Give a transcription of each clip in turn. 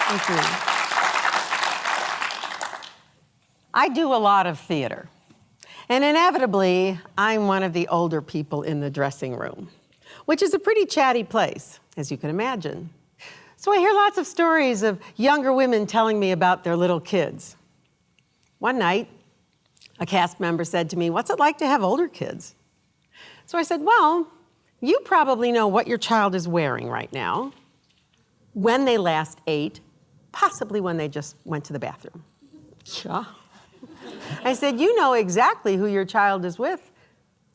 Thank you. I do a lot of theater. And inevitably, I'm one of the older people in the dressing room, which is a pretty chatty place, as you can imagine. So I hear lots of stories of younger women telling me about their little kids. One night, a cast member said to me, "What's it like to have older kids?" So I said, "Well, you probably know what your child is wearing right now, when they last ate, possibly when they just went to the bathroom." Yeah. I said, "You know exactly who your child is with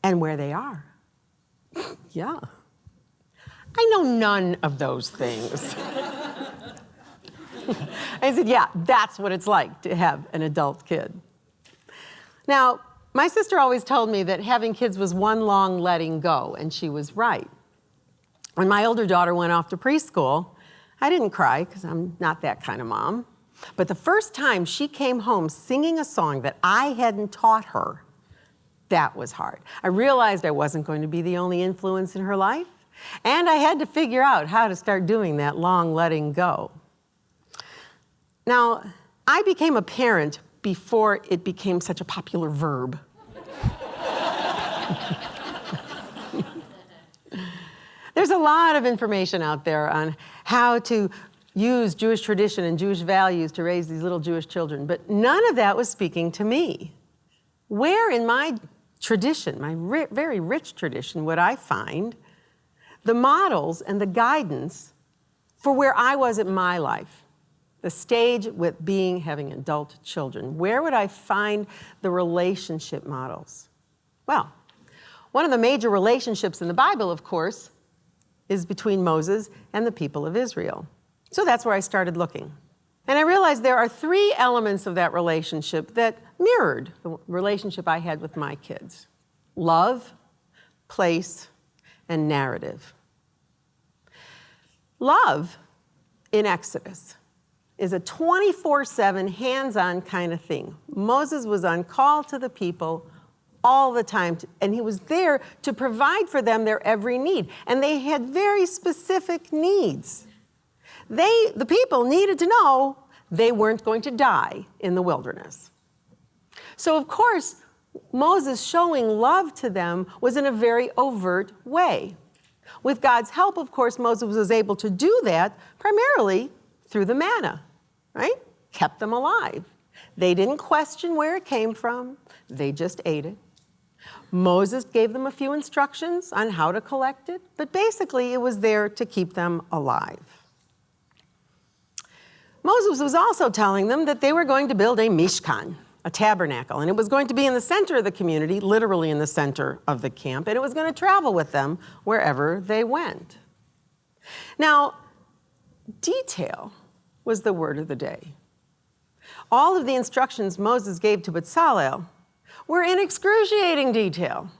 and where they are." Yeah. I know none of those things. I said, "Yeah, that's what it's like to have an adult kid." Now, my sister always told me that having kids was one long letting go, and she was right. When my older daughter went off to preschool, I didn't cry because I'm not that kind of mom. But the first time she came home singing a song that I hadn't taught her, that was hard. I realized I wasn't going to be the only influence in her life, and I had to figure out how to start doing that long letting go. Now, I became a parent before it became such a popular verb. There's a lot of information out there on how to use Jewish tradition and Jewish values to raise these little Jewish children, but none of that was speaking to me. Where in my tradition, my very rich tradition, would I find the models and the guidance for where I was in my life, the stage with having adult children? Where would I find the relationship models? Well, one of the major relationships in the Bible, of course, is between Moses and the people of Israel. So that's where I started looking. And I realized there are three elements of that relationship that mirrored the relationship I had with my kids: love, place, and narrative. Love in Exodus is a 24/7 hands-on kind of thing. Moses was on call to the people all the time, and he was there to provide for them their every need. And they had very specific needs. The people needed to know they weren't going to die in the wilderness. So of course, Moses showing love to them was in a very overt way. With God's help, of course, Moses was able to do that primarily through the manna, right? Kept them alive. They didn't question where it came from. They just ate it. Moses gave them a few instructions on how to collect it, but basically it was there to keep them alive. Moses was also telling them that they were going to build a mishkan, a tabernacle, and it was going to be in the center of the community, literally in the center of the camp, and it was going to travel with them wherever they went. Now, detail was the word of the day. All of the instructions Moses gave to Bezalel were in excruciating detail.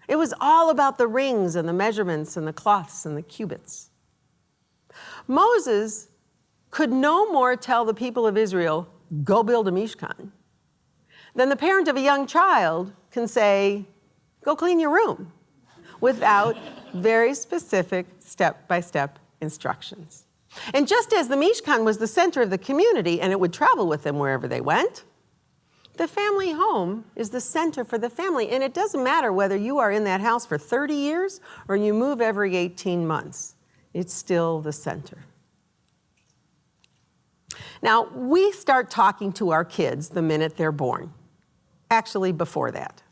It was all about the rings and the measurements and the cloths and the cubits. Moses could no more tell the people of Israel, "Go build a mishkan," than the parent of a young child can say, "Go clean your room," without very specific step-by-step instructions. And just as the mishkan was the center of the community and it would travel with them wherever they went, the family home is the center for the family. And it doesn't matter whether you are in that house for 30 years or you move every 18 months. It's still the center. Now, we start talking to our kids the minute they're born. Actually, before that.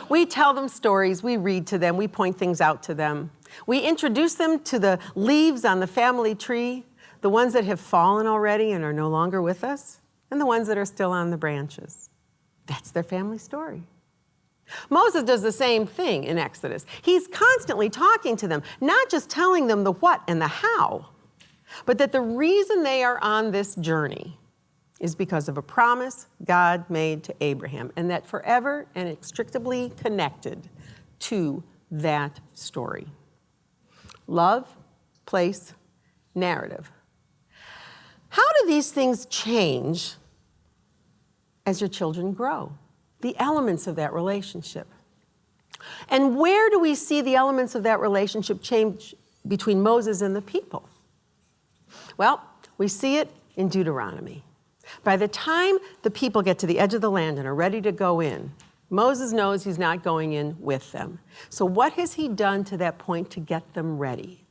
We tell them stories, we read to them, we point things out to them. We introduce them to the leaves on the family tree, the ones that have fallen already and are no longer with us, and the ones that are still on the branches. That's their family story. Moses does the same thing in Exodus. He's constantly talking to them, not just telling them the what and the how, but that the reason they are on this journey is because of a promise God made to Abraham, and that forever and inextricably connected to that story. Love, place, narrative. How do these things change as your children grow? The elements of that relationship. And where do we see the elements of that relationship change between Moses and the people? Well, we see it in Deuteronomy. By the time the people get to the edge of the land and are ready to go in, Moses knows he's not going in with them. So what has he done to that point to get them ready?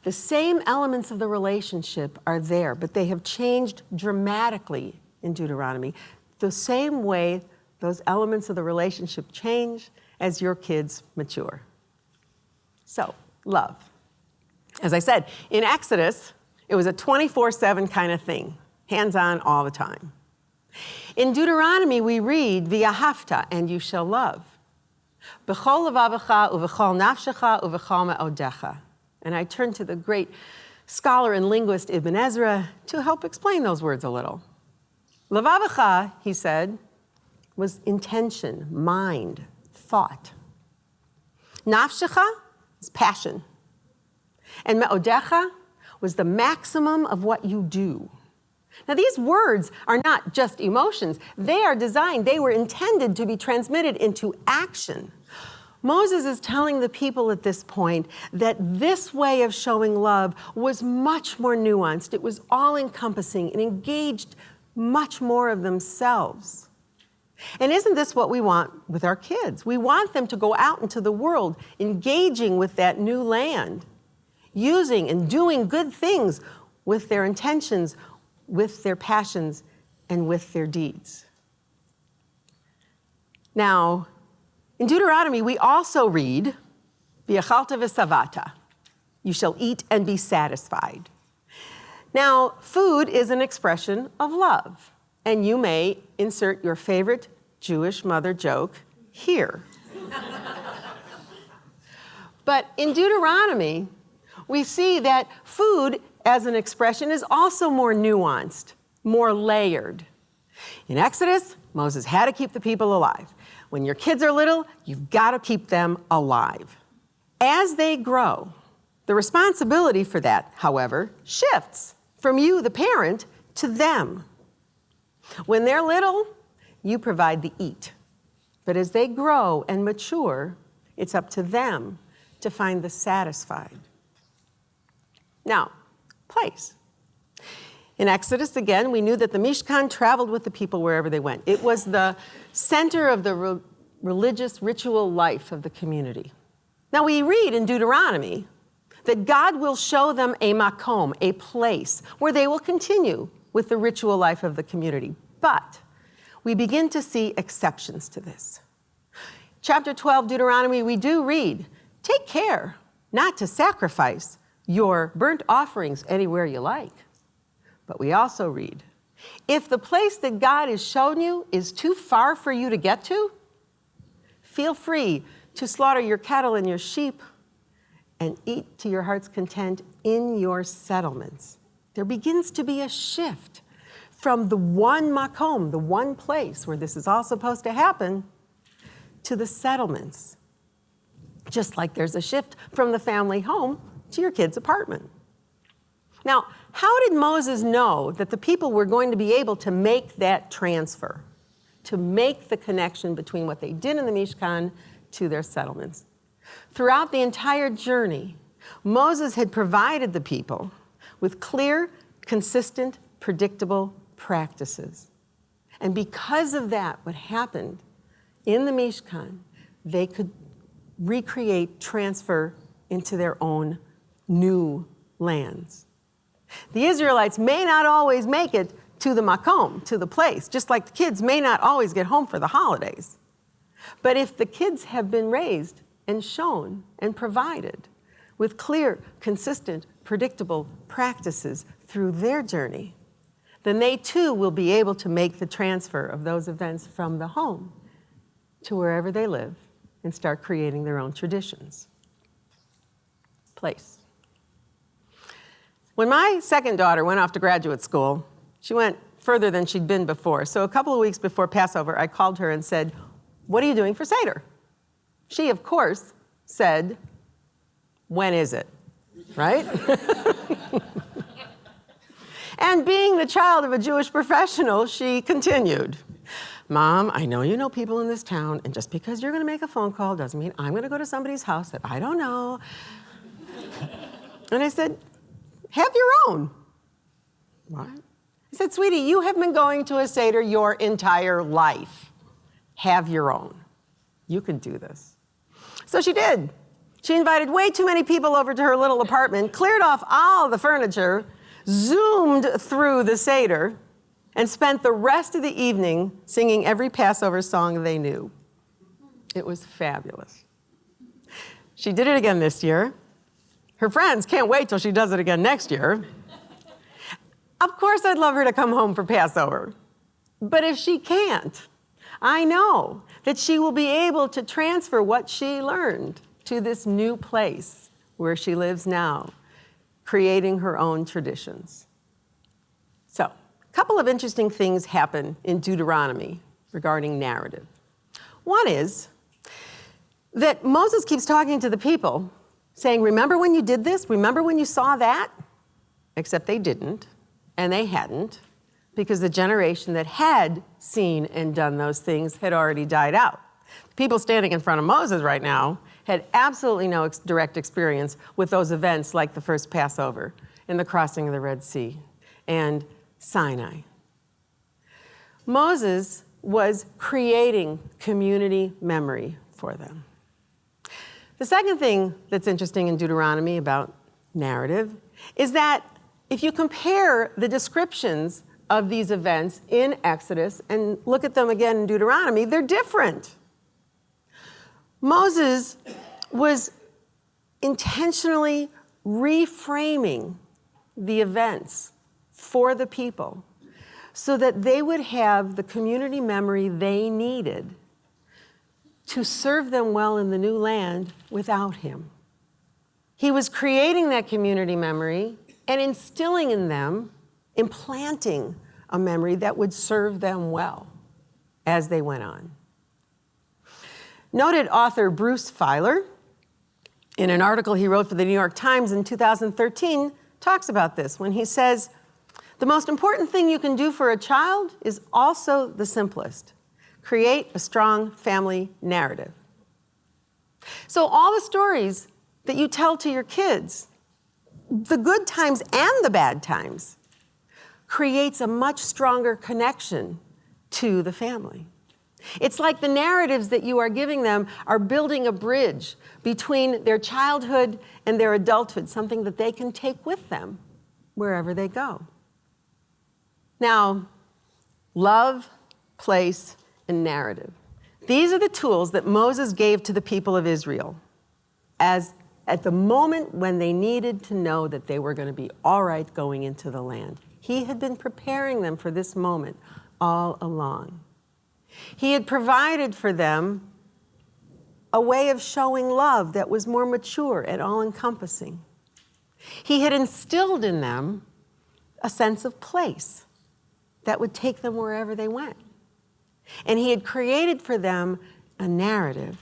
The same elements of the relationship are there, but they have changed dramatically in Deuteronomy. The same way those elements of the relationship change as your kids mature. So, love. As I said, in Exodus, it was a 24/7 kind of thing, hands-on all the time. In Deuteronomy, we read, V'ahavta, and you shall love. B'chol levavecha u'v'chol nafshecha u'v'chol me'odecha. And I turn to the great scholar and linguist Ibn Ezra to help explain those words a little. Levavecha, he said, was intention, mind, thought. Nafshecha is passion. And me'odecha was the maximum of what you do. Now, these words are not just emotions. They are designed, they were intended to be transmitted into action. Moses is telling the people at this point that this way of showing love was much more nuanced. It was all-encompassing and engaged much more of themselves. And isn't this what we want with our kids? We want them to go out into the world, engaging with that new land, using and doing good things with their intentions, with their passions, and with their deeds. Now, in Deuteronomy, we also read, V'achalta v'savata, you shall eat and be satisfied. Now, food is an expression of love, and you may insert your favorite Jewish mother joke here. But in Deuteronomy, we see that food as an expression is also more nuanced, more layered. In Exodus, Moses had to keep the people alive. When your kids are little, you've got to keep them alive. As they grow, the responsibility for that, however, shifts from you, the parent, to them. When they're little, you provide the eat. But as they grow and mature, it's up to them to find the satisfied. Now, place. In Exodus, again, we knew that the Mishkan traveled with the people wherever they went. It was the center of the religious ritual life of the community. Now, we read in Deuteronomy that God will show them a makom, a place, where they will continue with the ritual life of the community. But we begin to see exceptions to this. Chapter 12, Deuteronomy, we do read, take care not to sacrifice your burnt offerings anywhere you like. But we also read, if the place that God has shown you is too far for you to get to, feel free to slaughter your cattle and your sheep and eat to your heart's content in your settlements. There begins to be a shift from the one makom, the one place where this is all supposed to happen, to the settlements. Just like there's a shift from the family home to your kid's apartment. Now, how did Moses know that the people were going to be able to make that transfer, to make the connection between what they did in the Mishkan to their settlements? Throughout the entire journey, Moses had provided the people with clear, consistent, predictable practices. And because of that, what happened in the Mishkan, they could recreate, transfer into their own new lands. The Israelites may not always make it to the makom, to the place, just like the kids may not always get home for the holidays. But if the kids have been raised and shown and provided with clear, consistent, predictable practices through their journey, then they too will be able to make the transfer of those events from the home to wherever they live and start creating their own traditions. Place. When my second daughter went off to graduate school, she went further than she'd been before. So a couple of weeks before Passover, I called her and said, "What are you doing for Seder?" She, of course, said, "When is it?" Right? And being the child of a Jewish professional, she continued, "Mom, I know you know people in this town, and just because you're going to make a phone call doesn't mean I'm going to go to somebody's house that I don't know." And I said, have your own. What? I said, sweetie, you have been going to a Seder your entire life. Have your own. You can do this. So she did. She invited way too many people over to her little apartment, cleared off all the furniture, zoomed through the Seder, and spent the rest of the evening singing every Passover song they knew. It was fabulous. She did it again this year. Her friends can't wait till she does it again next year. Of course, I'd love her to come home for Passover. But if she can't, I know that she will be able to transfer what she learned to this new place where she lives now, creating her own traditions. So, a couple of interesting things happen in Deuteronomy regarding narrative. One is that Moses keeps talking to the people, saying, remember when you did this? Remember when you saw that? Except they didn't, and they hadn't, because the generation that had seen and done those things had already died out. People standing in front of Moses right now had absolutely no direct experience with those events like the first Passover and the crossing of the Red Sea and Sinai. Moses was creating community memory for them. The second thing that's interesting in Deuteronomy about narrative is that if you compare the descriptions of these events in Exodus and look at them again in Deuteronomy, they're different. Moses was intentionally reframing the events for the people so that they would have the community memory they needed to serve them well in the new land without him. He was creating that community memory and instilling in them, implanting a memory that would serve them well as they went on. Noted author Bruce Feiler, in an article he wrote for the New York Times in 2013, talks about this when he says, the most important thing you can do for a child is also the simplest. Create a strong family narrative. So all the stories that you tell to your kids, the good times and the bad times, creates a much stronger connection to the family. It's like the narratives that you are giving them are building a bridge between their childhood and their adulthood, something that they can take with them wherever they go. Now, love, place, and narrative. These are the tools that Moses gave to the people of Israel as at the moment when they needed to know that they were going to be all right going into the land. He had been preparing them for this moment all along. He had provided for them a way of showing love that was more mature and all-encompassing. He had instilled in them a sense of place that would take them wherever they went. And he had created for them a narrative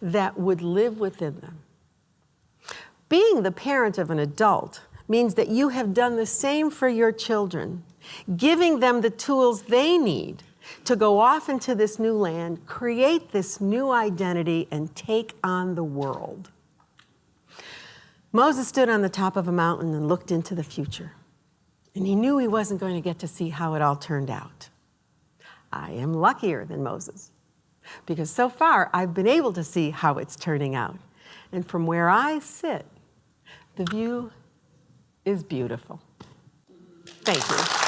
that would live within them. Being the parent of an adult means that you have done the same for your children, giving them the tools they need to go off into this new land, create this new identity, and take on the world. Moses stood on the top of a mountain and looked into the future, and he knew he wasn't going to get to see how it all turned out. I am luckier than Moses, because so far I've been able to see how it's turning out. And from where I sit, the view is beautiful. Thank you.